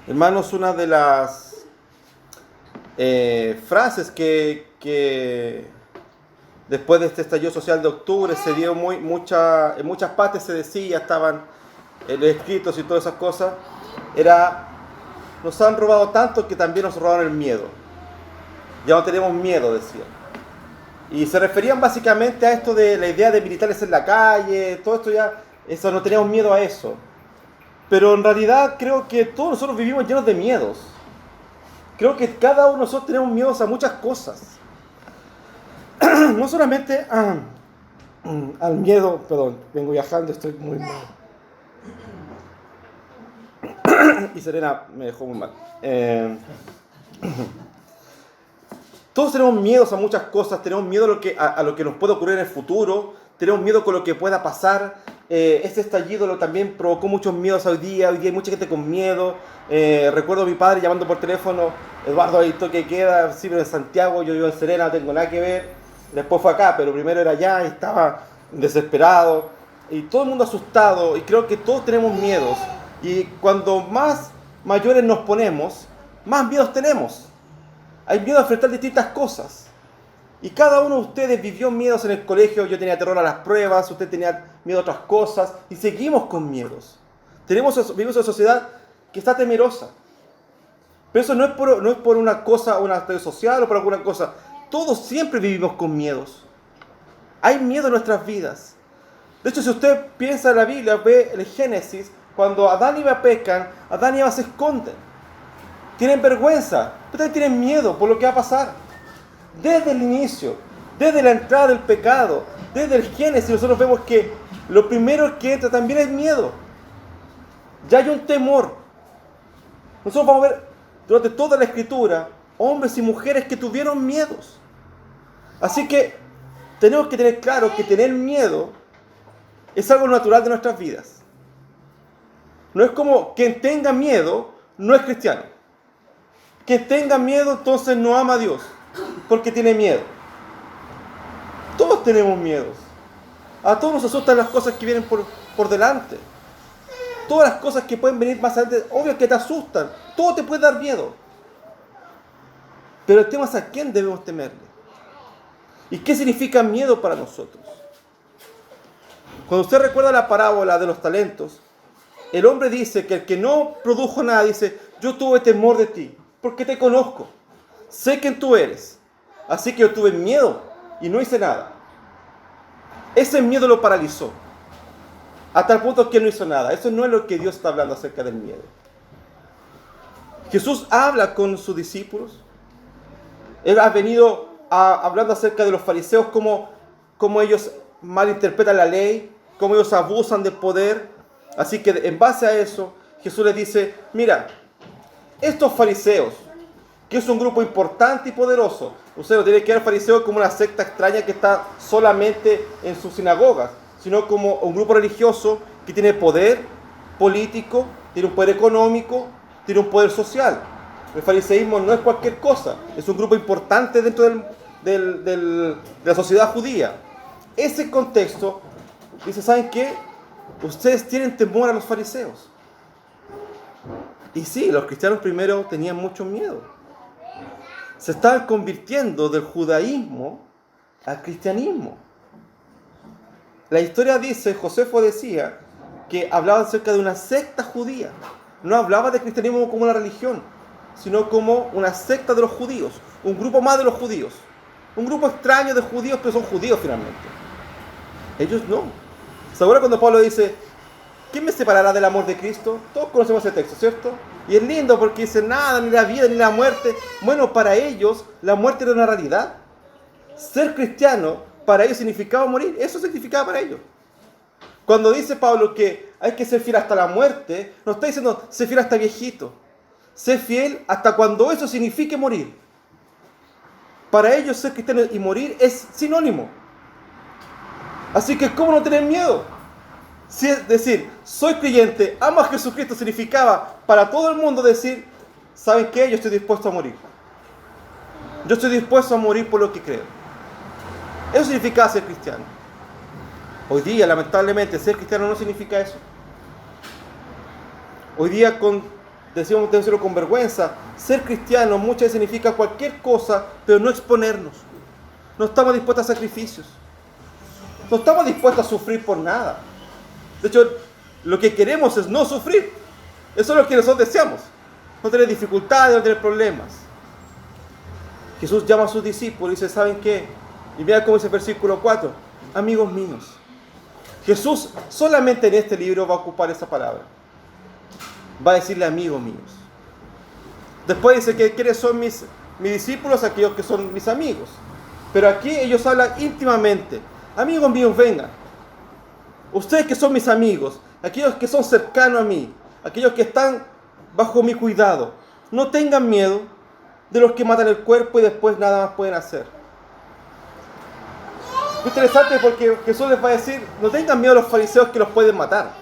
Hermanos, una de las frases que después de este estallido social de octubre se dio en muchas partes se decía, estaban los escritos y todas esas cosas, era: nos han robado tanto que también nos robaron el miedo. Ya no tenemos miedo, decían. Y se referían básicamente a esto de la idea de militares en la calle, todo esto ya, eso, no teníamos miedo a eso. Pero en realidad creo que todos nosotros vivimos llenos de miedos. Creo que cada uno de nosotros tenemos miedos a muchas cosas. No solamente al miedo, perdón, vengo viajando, estoy muy mal. Y Serena me dejó muy mal. Todos tenemos miedos a muchas cosas, tenemos miedo a lo que nos puede ocurrir en el futuro, tenemos miedo con lo que pueda pasar. Este estallido también provocó muchos miedos hoy día hay mucha gente con miedo. Recuerdo a mi padre llamando por teléfono: Eduardo, ahí toque queda, sí, pero en Santiago, yo vivo en Serena, no tengo nada que ver. Después fue acá, pero primero era allá y estaba desesperado. Y todo el mundo asustado, y creo que todos tenemos miedos. Y cuando más mayores nos ponemos, más miedos tenemos. Hay miedo a enfrentar distintas cosas. Y cada uno de ustedes vivió miedos en el colegio. Yo tenía terror a las pruebas, usted tenía miedo a otras cosas, y seguimos con miedos. Vivimos en una sociedad que está temerosa. Pero eso no es por una cosa, una actividad social o por alguna cosa. Todos siempre vivimos con miedos. Hay miedo en nuestras vidas. De hecho, si usted piensa en la Biblia, ve el Génesis, cuando Adán y Eva pecan, Adán y Eva se esconden. Tienen vergüenza, pero también tienen miedo por lo que va a pasar. Desde el inicio, desde la entrada del pecado, desde el Génesis, nosotros vemos que lo primero que entra también es miedo. Ya hay un temor. Nosotros vamos a ver durante toda la Escritura hombres y mujeres que tuvieron miedos. Así que tenemos que tener claro que tener miedo es algo natural de nuestras vidas. No es como quien tenga miedo no es cristiano. Quien tenga miedo entonces no ama a Dios, porque tiene miedo. Todos tenemos miedos. A todos nos asustan las cosas que vienen por delante. Todas las cosas que pueden venir más adelante, obvio que te asustan. Todo te puede dar miedo. Pero el tema es a quién debemos temerle. ¿Y qué significa miedo para nosotros? Cuando usted recuerda la parábola de los talentos, el hombre dice que el que no produjo nada dice: yo tuve temor de ti, porque te conozco. Sé quién tú eres. Así que yo tuve miedo y no hice nada. Ese miedo lo paralizó. A tal punto que no hizo nada. Eso no es lo que Dios está hablando acerca del miedo. Jesús habla con sus discípulos. Él ha venido hablando acerca de los fariseos, cómo ellos malinterpretan la ley, cómo ellos abusan de poder. Así que en base a eso, Jesús les dice: mira, estos fariseos, que es un grupo importante y poderoso, usted no tiene que ver fariseos como una secta extraña que está solamente en sus sinagogas, sino como un grupo religioso que tiene poder político, tiene un poder económico, tiene un poder social. El fariseísmo no es cualquier cosa, es un grupo importante dentro de la sociedad judía. Ese contexto dice: ¿saben qué? Ustedes tienen temor a los fariseos. Y sí, los cristianos primero tenían mucho miedo. Se estaban convirtiendo del judaísmo al cristianismo. La historia dice, Josefo decía, que hablaba acerca de una secta judía. No hablaba de cristianismo como una religión, sino como una secta de los judíos, un grupo más de los judíos. Un grupo extraño de judíos, pero son judíos finalmente. Ellos no. ¿Se acuerdan cuando Pablo dice: ¿quién me separará del amor de Cristo? Todos conocemos ese texto, ¿cierto? Y es lindo porque dice: nada, ni la vida, ni la muerte. Bueno, para ellos la muerte era una realidad. Ser cristiano para ellos significaba morir. Eso significaba para ellos. Cuando dice Pablo que hay que ser fiel hasta la muerte, no está diciendo ser fiel hasta viejito. sé fiel hasta cuando eso signifique morir. Para ellos ser cristiano y morir es sinónimo. Así que ¿cómo no tener miedo? Si es decir, soy creyente, amo a Jesucristo, significaba para todo el mundo decir, ¿saben qué? Yo estoy dispuesto a morir. Yo estoy dispuesto a morir por lo que creo. Eso significa ser cristiano. Hoy día, lamentablemente, ser cristiano no significa eso. Hoy día, decimos decirlo con vergüenza, ser cristiano muchas veces significa cualquier cosa, pero no exponernos. No estamos dispuestos a sacrificios. No estamos dispuestos a sufrir por nada. De hecho, lo que queremos es no sufrir. Eso es lo que nosotros deseamos. No tener dificultades, no tener problemas. Jesús llama a sus discípulos y dice, ¿saben qué? Y mira cómo dice el versículo 4. Amigos míos. Jesús solamente en este libro va a ocupar esa palabra. Va a decirle amigos míos. Después dice que quiénes son mis discípulos, aquellos que son mis amigos. Pero aquí ellos hablan íntimamente. Amigos míos, vengan. Ustedes que son mis amigos, aquellos que son cercanos a mí, aquellos que están bajo mi cuidado, no tengan miedo de los que matan el cuerpo y después nada más pueden hacer. Es interesante porque Jesús les va a decir, no tengan miedo a los fariseos que los pueden matar.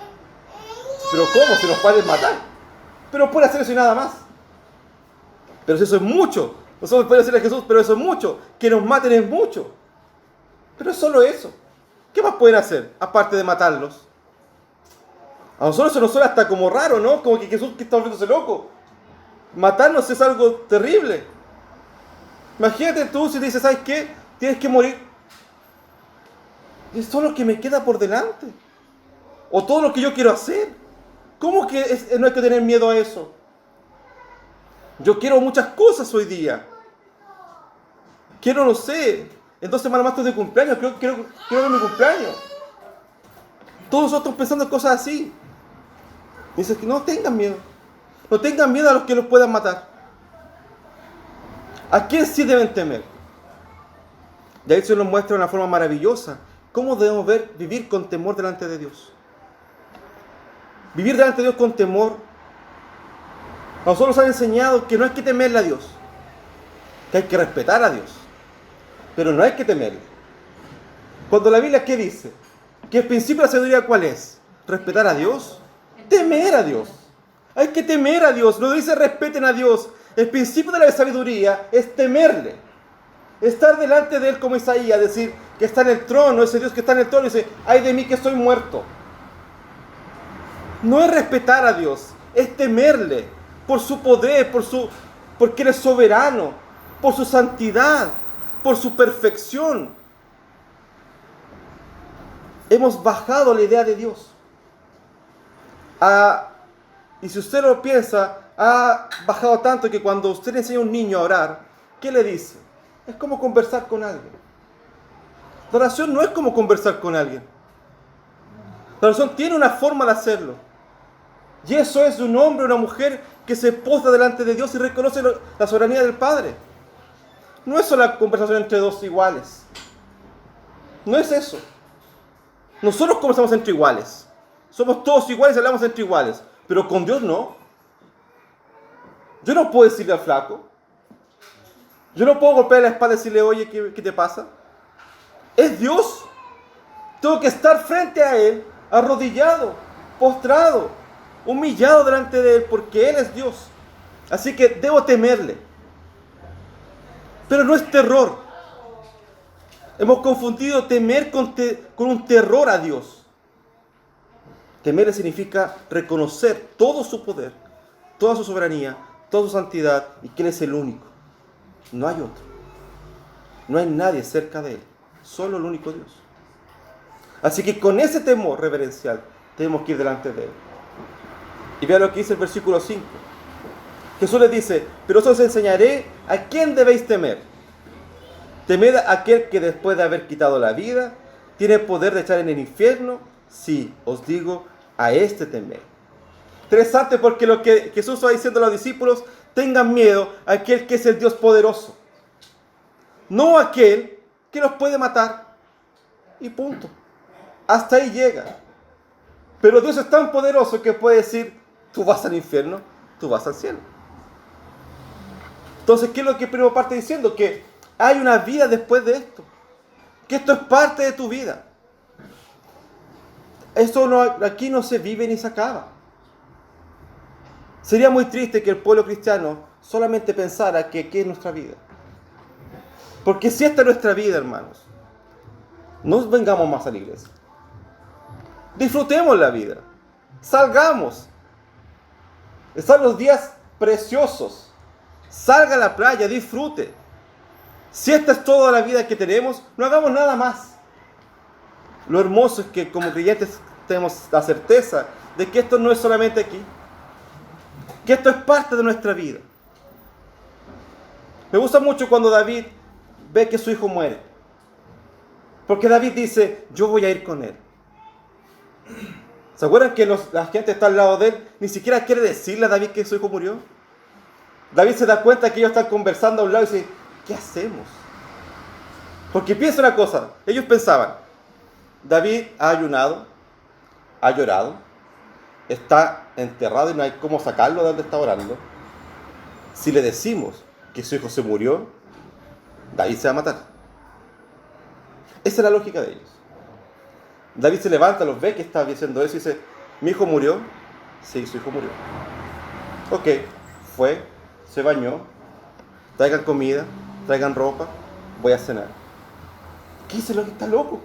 ¿Pero cómo? Se los pueden matar. Pero pueden hacer eso y nada más. Pero si eso es mucho. Nosotros podemos decirle a Jesús, pero eso es mucho. Que nos maten es mucho. Pero es solo eso. ¿Qué más pueden hacer? Aparte de matarlos. A nosotros eso nos suena hasta como raro, ¿no? Como que Jesús que está volviéndose loco. Matarnos es algo terrible. Imagínate tú si dices, ¿sabes qué? Tienes que morir. Y es todo lo que me queda por delante. O todo lo que yo quiero hacer. ¿Cómo que no hay que tener miedo a eso? Yo quiero muchas cosas hoy día. Quiero, no sé, en 2 semanas más estoy de cumpleaños. Quiero ver mi cumpleaños. Todos nosotros estamos pensando en cosas así. Y dices que no tengan miedo. No tengan miedo a los que los puedan matar. ¿A quién sí deben temer? De ahí se nos muestra de una forma maravillosa cómo debemos vivir con temor delante de Dios. Vivir delante de Dios con temor. A nosotros nos han enseñado que no hay que temerle a Dios, que hay que respetar a Dios, pero no hay que temerle. Cuando la Biblia, ¿qué dice? Que el principio de la sabiduría, ¿cuál es? ¿Respetar a Dios? Temer a Dios. Hay que temer a Dios. No dice respeten a Dios. El principio de la sabiduría es temerle. Estar delante de Él como Isaías, decir que está en el trono, ese Dios que está en el trono, y dice, ay de mí que soy muerto. No es respetar a Dios, es temerle por su poder, porque Él es soberano, por su santidad, por su perfección. Hemos bajado la idea de Dios. Y si usted lo piensa, ha bajado tanto que cuando usted le enseña a un niño a orar, ¿qué le dice? Es como conversar con alguien. La oración no es como conversar con alguien. La oración tiene una forma de hacerlo. Y eso es un hombre o una mujer que se posa delante de Dios y reconoce la soberanía del Padre. No es solo la conversación entre dos iguales. No es eso. Nosotros conversamos entre iguales. Somos todos iguales y hablamos entre iguales. Pero con Dios no. Yo no puedo decirle al flaco. Yo no puedo golpear la espalda y decirle, oye, ¿qué te pasa? Es Dios. Tengo que estar frente a Él, arrodillado, postrado, humillado delante de Él, porque Él es Dios. Así que debo temerle. Pero no es terror. Hemos confundido temer con un terror a Dios. Temerle significa reconocer todo su poder, toda su soberanía, toda su santidad y que Él es el único. No hay otro. No hay nadie cerca de Él. Solo el único Dios. Así que con ese temor reverencial tenemos que ir delante de Él. Y vea lo que dice el versículo 5. Jesús les dice, pero os enseñaré a quién debéis temer. Temed a aquel que después de haber quitado la vida, tiene poder de echar en el infierno. Sí, os digo, a este temed. Interesante porque lo que Jesús va diciendo a los discípulos, tengan miedo a aquel que es el Dios poderoso. No a aquel que los puede matar. Y punto. Hasta ahí llega. Pero Dios es tan poderoso que puede decir, tú vas al infierno, tú vas al cielo. Entonces, ¿qué es lo que primero parte diciendo? Que hay una vida después de esto. Que esto es parte de tu vida. Esto no, aquí no se vive ni se acaba. Sería muy triste que el pueblo cristiano solamente pensara que aquí es nuestra vida. Porque si esta es nuestra vida, hermanos, no vengamos más a la iglesia. Disfrutemos la vida. Salgamos. Están los días preciosos. Salga a la playa, disfrute. Si esta es toda la vida que tenemos, no hagamos nada más. Lo hermoso es que como creyentes tenemos la certeza de que esto no es solamente aquí. Que esto es parte de nuestra vida. Me gusta mucho cuando David ve que su hijo muere. Porque David dice, yo voy a ir con él. ¿Se acuerdan que la gente está al lado de él? Ni siquiera quiere decirle a David que su hijo murió. David se da cuenta que ellos están conversando a un lado y dice, ¿qué hacemos? Porque piensa una cosa, ellos pensaban, David ha ayunado, ha llorado, está enterrado y no hay cómo sacarlo de donde está orando. Si le decimos que su hijo se murió, David se va a matar. Esa es la lógica de ellos. David se levanta, los ve que está diciendo eso y dice, ¿mi hijo murió? Sí, su hijo murió. Ok, fue, se bañó, traigan comida, traigan ropa, voy a cenar. ¿Qué dice lo que está loco?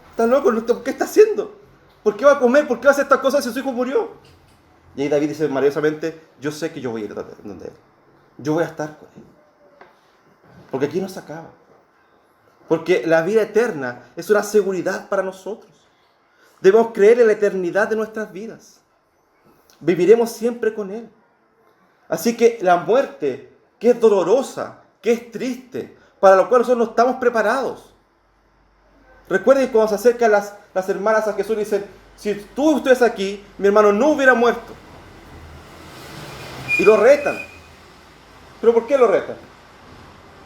Está loco, ¿qué está haciendo? ¿Por qué va a comer? ¿Por qué va a hacer estas cosas si su hijo murió? Y ahí David dice maravillosamente, yo sé que yo voy a ir donde él. Yo voy a estar con él. Porque aquí no se acaba. Porque la vida eterna es una seguridad para nosotros. Debemos creer en la eternidad de nuestras vidas. Viviremos siempre con él. Así que la muerte, que es dolorosa, que es triste, para lo cual nosotros no estamos preparados. Recuerden cuando se acercan las hermanas a Jesús y dicen, si tú estuvieras aquí, mi hermano no hubiera muerto. Y lo retan. ¿Pero por qué lo retan?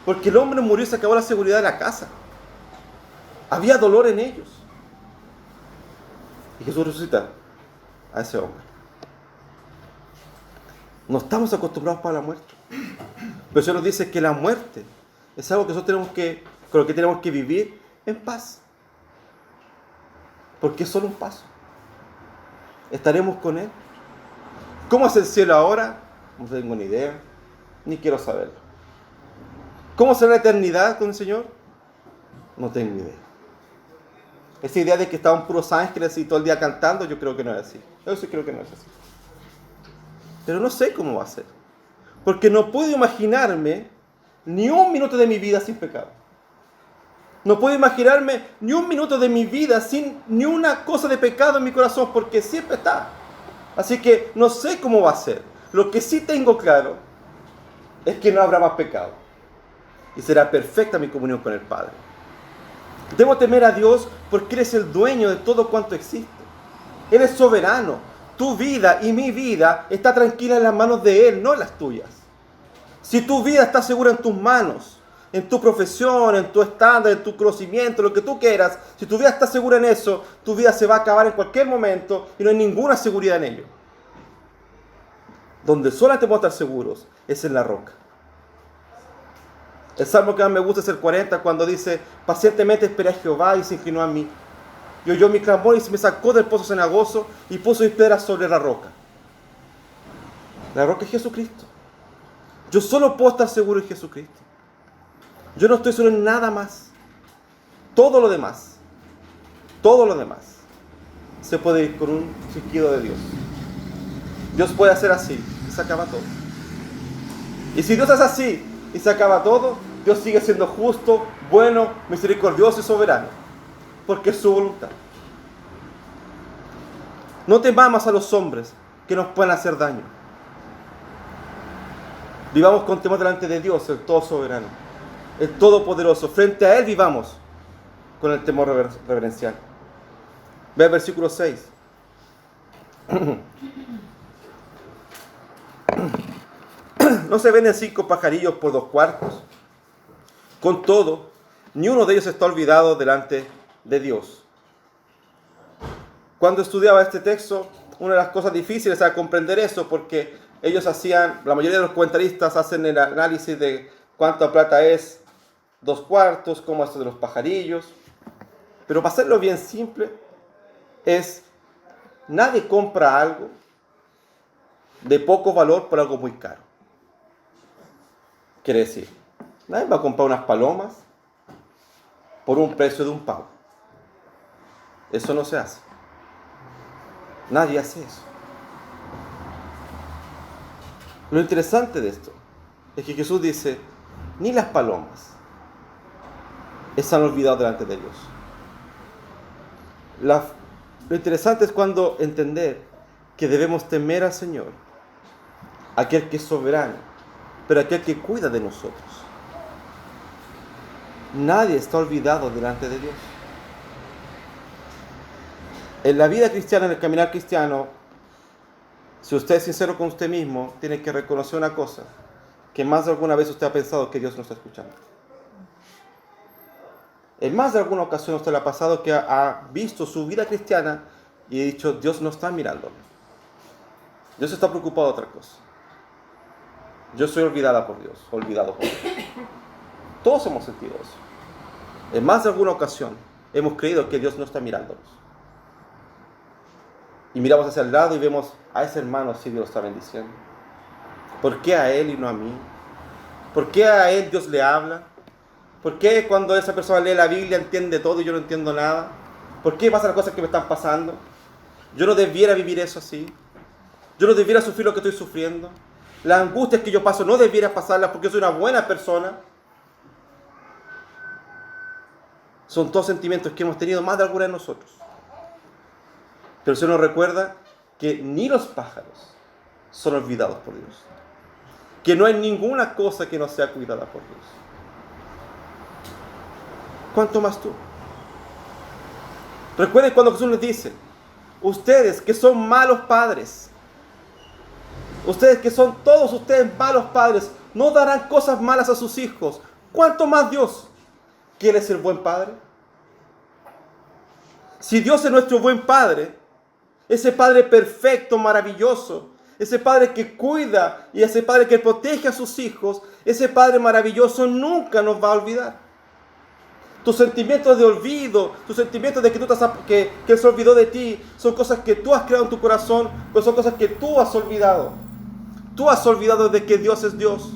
Porque el hombre murió y se acabó la seguridad de la casa. Había dolor en ellos. Y Jesús resucita a ese hombre. No estamos acostumbrados para la muerte. Pero el Señor nos dice que la muerte es algo que nosotros con lo que tenemos que vivir en paz. Porque es solo un paso. Estaremos con Él. ¿Cómo es el cielo ahora? No tengo ni idea, ni quiero saberlo. ¿Cómo será la eternidad con el Señor? No tengo idea. Esa idea de que estaban puros ángeles y todo el día cantando, yo creo que no es así. Yo sí creo que no es así. Pero no sé cómo va a ser. Porque no puedo imaginarme ni un minuto de mi vida sin pecado. No puedo imaginarme ni un minuto de mi vida sin ni una cosa de pecado en mi corazón, porque siempre está. Así que no sé cómo va a ser. Lo que sí tengo claro es que no habrá más pecado. Y será perfecta mi comunión con el Padre. Debo temer a Dios porque Él es el dueño de todo cuanto existe. Él es soberano. Tu vida y mi vida está tranquila en las manos de Él, no en las tuyas. Si tu vida está segura en tus manos, en tu profesión, en tu estándar, en tu conocimiento, lo que tú quieras, si tu vida está segura en eso, tu vida se va a acabar en cualquier momento y no hay ninguna seguridad en ello. Donde solamente podemos estar seguros es en la roca. El salmo que más me gusta es el 40, cuando dice, pacientemente esperé a Jehová y se inclinó a mí. Y oyó mi clamor y se me sacó del pozo cenagoso y puso mis piedras sobre la roca. La roca es Jesucristo. Yo solo puedo estar seguro en Jesucristo. Yo no estoy seguro en nada más. Todo lo demás se puede ir con un chasquido de Dios. Dios puede hacer así y se acaba todo. Y si Dios hace así y se acaba todo, Dios sigue siendo justo, bueno, misericordioso y soberano, porque es su voluntad. No temamos a los hombres que nos puedan hacer daño. Vivamos con temor delante de Dios, el todo soberano, el todopoderoso. Frente a Él vivamos con el temor reverencial. Ve el versículo 6. No se venden 5 pajarillos por 2 cuartos. Con todo, ni uno de ellos está olvidado delante de Dios. Cuando estudiaba este texto, una de las cosas difíciles era comprender eso, porque ellos la mayoría de los comentaristas hacen el análisis de cuánta plata es 2/4, cómo es de los pajarillos. Pero para hacerlo bien simple, nadie compra algo de poco valor por algo muy caro. Quiere decir, nadie va a comprar unas palomas por un precio de un pavo. Eso no se hace. Nadie hace eso. Lo interesante de esto es que Jesús dice, ni las palomas están olvidadas delante de Dios. Lo interesante es cuando entender que debemos temer al Señor, aquel que es soberano, pero aquel que cuida de nosotros. Nadie está olvidado delante de Dios. En la vida cristiana, en el caminar cristiano, si usted es sincero con usted mismo, tiene que reconocer una cosa, que más de alguna vez usted ha pensado que Dios no está escuchando. En más de alguna ocasión usted le ha pasado que ha visto su vida cristiana y ha dicho, Dios no está mirándolo. Dios está preocupado de otra cosa. Yo soy olvidada por Dios, olvidado por Dios. Todos hemos sentido eso. En más de alguna ocasión hemos creído que Dios no está mirándonos. Y miramos hacia el lado y vemos a ese hermano, sí, Dios lo está bendiciendo. ¿Por qué a él y no a mí? ¿Por qué a él Dios le habla? ¿Por qué cuando esa persona lee la Biblia entiende todo y yo no entiendo nada? ¿Por qué pasan las cosas que me están pasando? Yo no debiera vivir eso así. Yo no debiera sufrir lo que estoy sufriendo. Las angustias que yo paso no debiera pasarlas porque soy una buena persona. Son todos sentimientos que hemos tenido más de alguna de nosotros. Pero el Señor nos recuerda que ni los pájaros son olvidados por Dios. Que no hay ninguna cosa que no sea cuidada por Dios. ¿Cuánto más tú? Recuerden cuando Jesús les dice, ustedes que son malos padres, ustedes que son todos ustedes malos padres, no darán cosas malas a sus hijos. ¿Cuánto más Dios quiere ser buen padre? Si Dios es nuestro buen padre, ese Padre perfecto, maravilloso, ese Padre que cuida y ese Padre que protege a sus hijos, ese Padre maravilloso nunca nos va a olvidar. Tus sentimientos de olvido, tus sentimientos de que Él se olvidó de ti, son cosas que tú has creado en tu corazón, pero son cosas que tú has olvidado. Tú has olvidado de que Dios es Dios.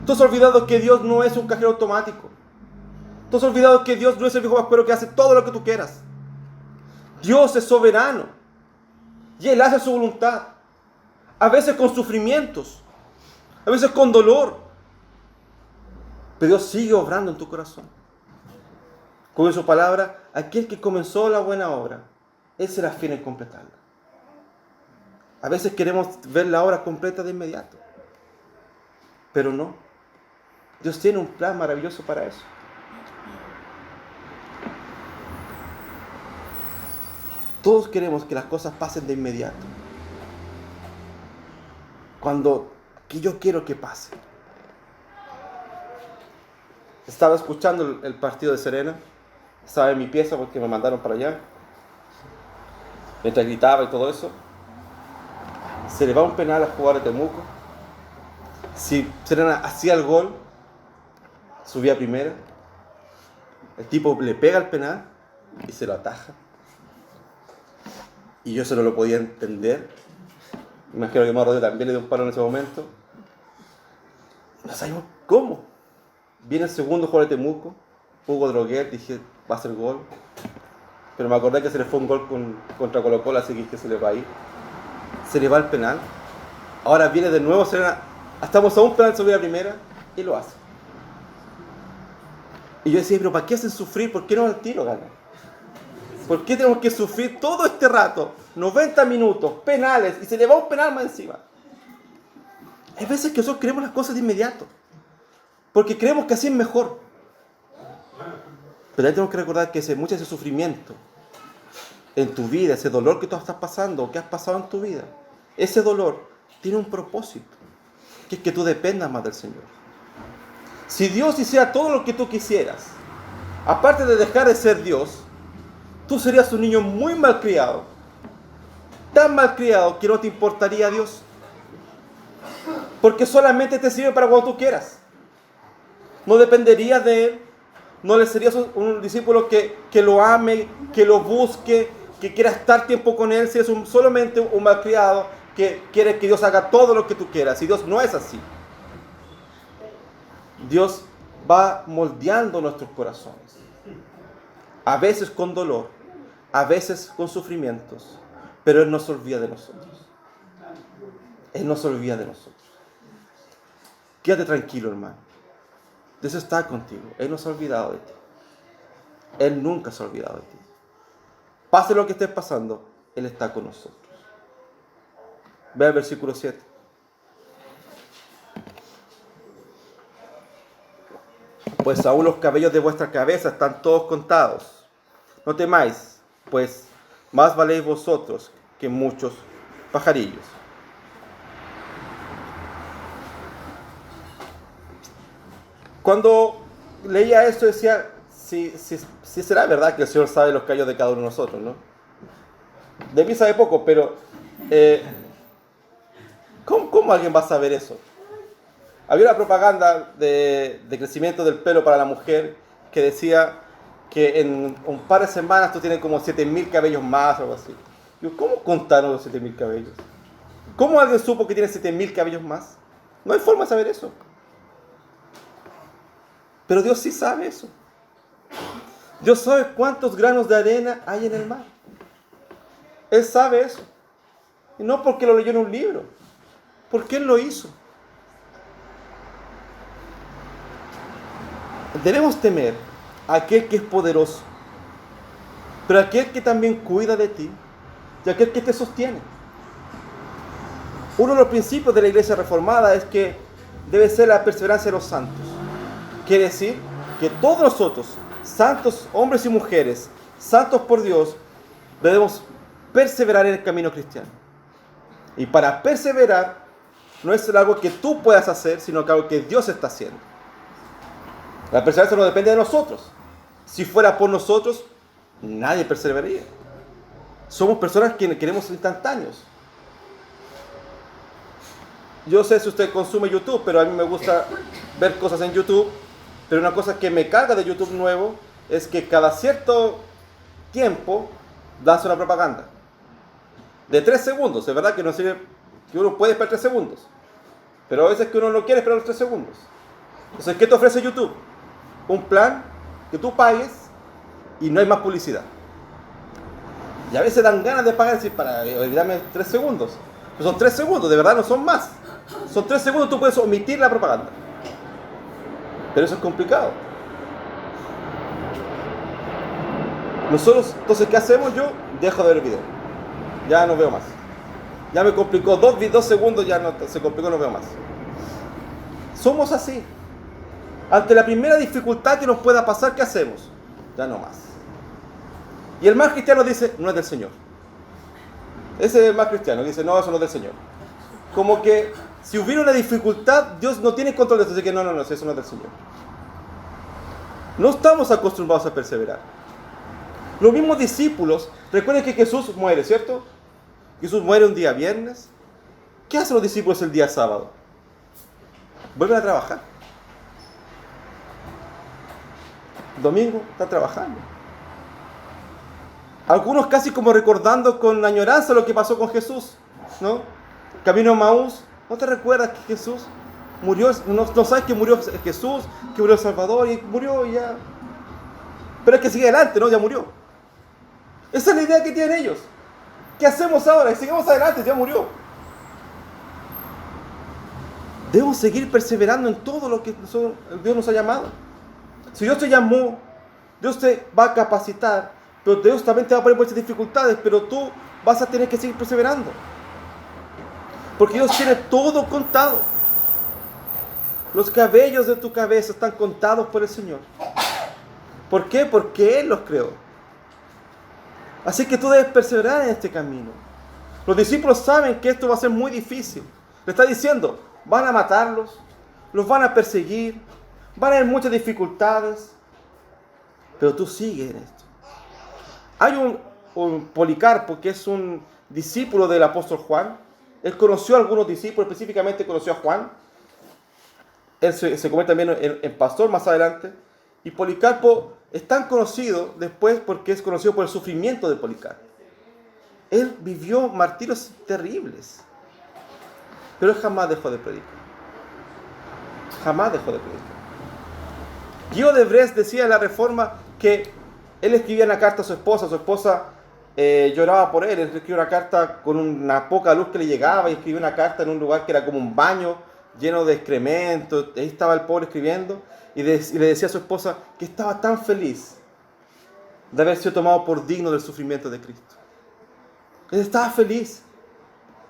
Tú has olvidado que Dios no es un cajero automático. Tú has olvidado que Dios no es el viejo vascuero que hace todo lo que tú quieras. Dios es soberano y Él hace su voluntad, a veces con sufrimientos, a veces con dolor, pero Dios sigue obrando en tu corazón. Con su palabra, aquel que comenzó la buena obra, Él será fiel en completarla. A veces queremos ver la obra completa de inmediato, pero no. Dios tiene un plan maravilloso para eso. Todos queremos que las cosas pasen de inmediato. Que yo quiero que pase. Estaba escuchando el partido de Serena. Estaba en mi pieza porque me mandaron para allá. Mientras gritaba y todo eso. Se le va un penal a jugar de Temuco. Si Serena hacía el gol, subía a primera. El tipo le pega el penal y se lo ataja. Y yo eso no lo podía entender. Imagino que Mauro también le dio un palo en ese momento. No sabemos cómo. Viene el segundo jugador de Temuco, Hugo Droguet, dije, va a ser gol. Pero me acordé que se le fue un gol contra Colo-Colo, así que se le va a ir. Se le va el penal. Ahora viene de nuevo Serena. Estamos a un penal sobre la primera y lo hace. Y yo decía, pero ¿para qué hacen sufrir? ¿Por qué no al tiro ganan? ¿Por qué tenemos que sufrir todo este rato? 90 minutos, penales, y se le va un penal más encima. Hay veces que nosotros queremos las cosas de inmediato, porque creemos que así es mejor. Pero ahí tenemos que recordar que mucho de ese sufrimiento en tu vida, ese dolor que tú estás pasando, o que has pasado en tu vida, ese dolor tiene un propósito, que es que tú dependas más del Señor. Si Dios hiciera todo lo que tú quisieras, aparte de dejar de ser Dios, tú serías un niño muy malcriado, tan malcriado que no te importaría a Dios. Porque solamente te sirve para cuando tú quieras. No dependerías de Él. No le serías un discípulo que lo ame, que lo busque, que quiera estar tiempo con Él, si es solamente un malcriado que quiere que Dios haga todo lo que tú quieras. Y Dios no es así. Dios va moldeando nuestros corazones. A veces con dolor, a veces con sufrimientos, pero Él no se olvida de nosotros. Él no se olvida de nosotros. Quédate tranquilo, hermano. Dios está contigo. Él no se ha olvidado de ti. Él nunca se ha olvidado de ti. Pase lo que estés pasando, Él está con nosotros. Ve al versículo 7. Pues aún los cabellos de vuestra cabeza están todos contados. No temáis, pues más valéis vosotros que muchos pajarillos. Cuando leía esto decía, si será verdad que el Señor sabe los cabellos de cada uno de nosotros, ¿no? De mí sabe poco, pero ¿cómo alguien va a saber eso? Había una propaganda de crecimiento del pelo para la mujer que decía que en un par de semanas tú tienes como 7.000 cabellos más o algo así. Yo, ¿cómo contaron los 7.000 cabellos? ¿Cómo alguien supo que tiene 7.000 cabellos más? No hay forma de saber eso. Pero Dios sí sabe eso. Dios sabe cuántos granos de arena hay en el mar. Él sabe eso. Y no porque lo leyó en un libro, porque Él lo hizo. Debemos temer a aquel que es poderoso, pero a aquel que también cuida de ti y a aquel que te sostiene. Uno de los principios de la Iglesia Reformada es que debe ser la perseverancia de los santos. Quiere decir que todos nosotros, santos hombres y mujeres, santos por Dios, debemos perseverar en el camino cristiano. Y para perseverar no es algo que tú puedas hacer, sino que algo que Dios está haciendo. La perseverancia no depende de nosotros. Si fuera por nosotros, nadie perseveraría. Somos personas que queremos instantáneos. Yo sé si usted consume YouTube, pero a mí me gusta ver cosas en YouTube. Pero una cosa que me carga de YouTube nuevo es que cada cierto tiempo das una propaganda. De 3 segundos. Es verdad que no sirve, que uno puede esperar 3 segundos. Pero a veces que uno no quiere esperar los 3 segundos. Entonces, ¿qué te ofrece YouTube? Un plan que tú pagues y no hay más publicidad. Y a veces dan ganas de pagar y decir, para olvidarme 3 segundos. Pero son 3 segundos, de verdad no son más. Son 3 segundos, tú puedes omitir la propaganda. Pero eso es complicado. Nosotros, entonces, ¿qué hacemos? Yo dejo de ver el video. Ya no veo más. Ya me complicó 2 segundos, ya no, se complicó, no veo más. Somos así. Ante la primera dificultad que nos pueda pasar, ¿qué hacemos? Ya no más. Y el más cristiano dice, no es del Señor. Ese es el más cristiano, dice, no, eso no es del Señor. Como que si hubiera una dificultad, Dios no tiene control de eso, así que no, eso no es del Señor. No estamos acostumbrados a perseverar. Los mismos discípulos, recuerden que Jesús muere, ¿cierto? Jesús muere un día viernes. ¿Qué hacen los discípulos el día sábado? Vuelven a trabajar. Domingo están trabajando. Algunos casi como recordando con añoranza lo que pasó con Jesús, ¿no? Camino a Maús, ¿no te recuerdas que Jesús murió? No sabes que murió Jesús, que murió el Salvador y murió y ya. Pero es que sigue adelante, ¿no? Ya murió. Esa es la idea que tienen ellos. ¿Qué hacemos ahora? Sigamos adelante, ya murió. Debemos seguir perseverando en todo lo que Dios nos ha llamado. Si Dios te llamó, Dios te va a capacitar, pero Dios también te va a poner muchas dificultades, pero tú vas a tener que seguir perseverando. Porque Dios tiene todo contado. Los cabellos de tu cabeza están contados por el Señor. ¿Por qué? Porque Él los creó. Así que tú debes perseverar en este camino. Los discípulos saben que esto va a ser muy difícil. Le está diciendo, van a matarlos, los van a perseguir, van a haber muchas dificultades, pero tú sigues en esto. Hay un Policarpo que es un discípulo del apóstol Juan, Él conoció a algunos discípulos, específicamente conoció a Juan. Él se convierte también en pastor más adelante. Y Policarpo es tan conocido después porque es conocido por el sufrimiento de Policarpo. Él vivió martirios terribles. Pero él jamás dejó de predicar. Jamás dejó de predicar. Guido de Brest decía en la Reforma que él escribía una carta a su esposa lloraba por él escribió una carta con una poca luz que le llegaba y escribió una carta en un lugar que era como un baño lleno de excrementos, ahí estaba el pobre escribiendo y le decía a su esposa que estaba tan feliz de haber sido tomado por digno del sufrimiento de Cristo. Él estaba feliz.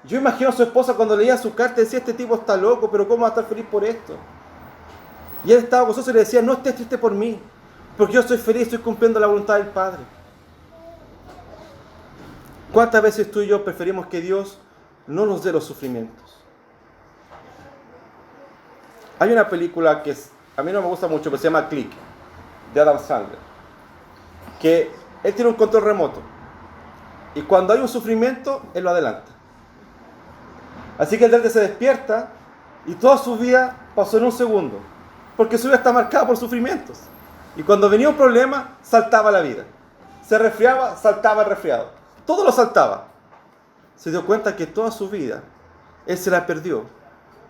Yo imagino a su esposa cuando leía su carta y decía, este tipo está loco, pero ¿cómo va a estar feliz por esto? Y él estaba gozoso y le decía, no estés triste por mí, porque yo estoy feliz, estoy cumpliendo la voluntad del Padre. ¿Cuántas veces tú y yo preferimos que Dios no nos dé los sufrimientos? Hay una película que a mí no me gusta mucho, pero se llama Click, de Adam Sandler, que él tiene un control remoto y cuando hay un sufrimiento, él lo adelanta. Así que el se despierta y toda su vida pasó en un segundo, porque su vida está marcada por sufrimientos. Y cuando venía un problema, saltaba la vida. Se resfriaba, saltaba el resfriado. Todo lo saltaba. Se dio cuenta que toda su vida él se la perdió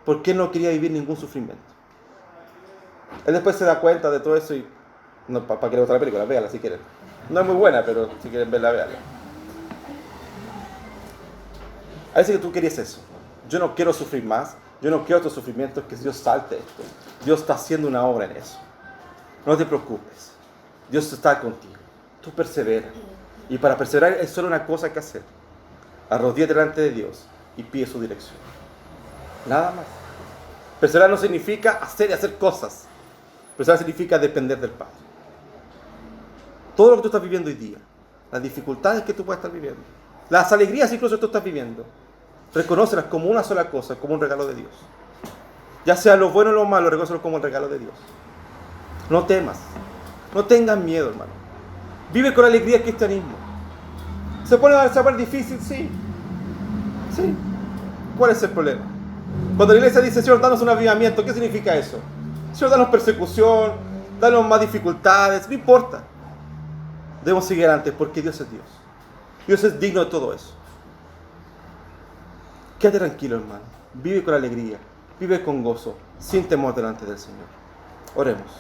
porque él no quería vivir ningún sufrimiento. Él después se da cuenta de todo eso y no, para que le guste la película, véala si quieren. No es muy buena, pero si quieren verla, véala. A veces que tú querías eso. Yo no quiero sufrir más. Yo no quiero otros sufrimientos, que Dios salte esto. Dios está haciendo una obra en eso. No te preocupes. Dios está contigo. Tú persevera. Y para perseverar es solo una cosa que hacer. Arrodíllate delante de Dios y pide su dirección. Nada más. Perseverar no significa hacer y hacer cosas. Perseverar significa depender del Padre. Todo lo que tú estás viviendo hoy día, las dificultades que tú puedes estar viviendo, las alegrías incluso que tú estás viviendo, reconócelas como una sola cosa, como un regalo de Dios. Ya sea lo bueno o lo malo, reconócelas como un regalo de Dios. No temas. No tengas miedo, hermano. Vive con alegría el cristianismo. ¿Se pone a ser difícil? Sí. Sí. ¿Cuál es el problema? Cuando la iglesia dice, Señor, danos un avivamiento, ¿qué significa eso? Señor, danos persecución, danos más dificultades, no importa. Debemos seguir adelante porque Dios es Dios. Dios es digno de todo eso. Quédate tranquilo, hermano. Vive con alegría, vive con gozo, sin temor delante del Señor. Oremos.